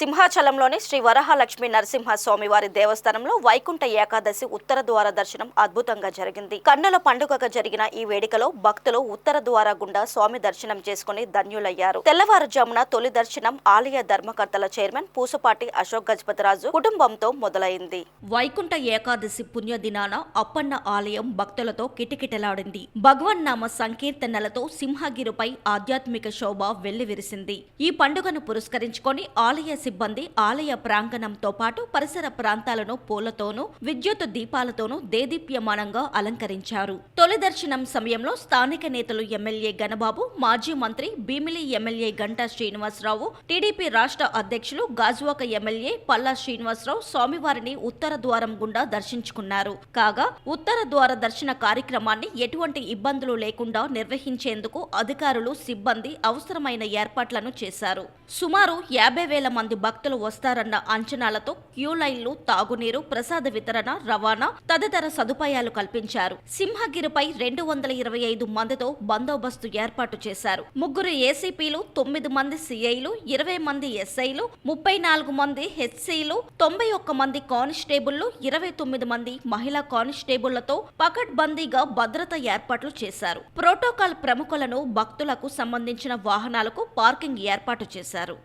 సింహాచలంలోని శ్రీ వరహాలక్ష్మి నరసింహ స్వామివారి దేవస్థానంలో వైకుంఠ ఏకాదశి ఉత్తర ద్వార దర్శనం అద్భుతంగా జరిగింది. కన్నుల పండుగగా జరిగిన ఈ వేడుకలో భక్తులు ఉత్తర ద్వార గుండా స్వామి దర్శనం చేసుకుని ధన్యులయ్యారు. తెల్లవారుజామున తొలి దర్శనం ఆలయ ధర్మకర్తల చైర్మన్ పూసపాటి అశోక్ గజపతిరాజు కుటుంబంతో మొదలైంది. వైకుంఠ ఏకాదశి పుణ్యదినాన అప్పన్న ఆలయం భక్తులతో కిటకిటలాడింది. భగవన్ నామ సంకీర్తనలతో సింహగిరిపై ఆధ్యాత్మిక శోభ వెల్లివిరిసింది. ఈ పండుగను పురస్కరించుకొని ఆలయ సిబ్బంది ఆలయ ప్రాంగణంతో పాటు పరిసర ప్రాంతాలను పూలతోనూ విద్యుత్ దీపాలతోనూ దేదీప్యమానంగా అలంకరించారు. తొలి దర్శనం సమయంలో స్థానిక నేతలు ఎమ్మెల్యే గణబాబు, మాజీ మంత్రి భీమిలి ఎమ్మెల్యే గంటా శ్రీనివాసరావు, టీడీపీ రాష్ట్ర అధ్యక్షులు గాజువాక ఎమ్మెల్యే పల్లా శ్రీనివాసరావు స్వామివారిని ఉత్తర ద్వారం గుండా దర్శించుకున్నారు. కాగా ఉత్తర ద్వార దర్శన కార్యక్రమాన్ని ఎటువంటి ఇబ్బందులు లేకుండా నిర్వహించేందుకు అధికారులు, సిబ్బంది అవసరమైన ఏర్పాట్లను చేశారు. సుమారు 50,000 మంది భక్తులు వస్తారన్న అంచనాలతో క్యూ లైన్లు, తాగునీరు, ప్రసాద వితరణ, రవాణా తదితర సదుపాయాలు కల్పించారు. సింహగిరిపై 225 మందితో బందోబస్తు ఏర్పాటు చేశారు. 3 ఏసీపీలు, 9 మంది సిఐలు, 20 మంది ఎస్ఐలు, 34 మంది హెచ్సీలు, 91 మంది కానిస్టేబుళ్లు, 29 మంది మహిళా కానిస్టేబుళ్లతో పకడ్బందీగా భద్రత ఏర్పాట్లు చేశారు. ప్రోటోకాల్ ప్రముఖులను భక్తులకు సంబంధించిన వాహనాలకు పార్కింగ్ ఏర్పాటు చేశారు.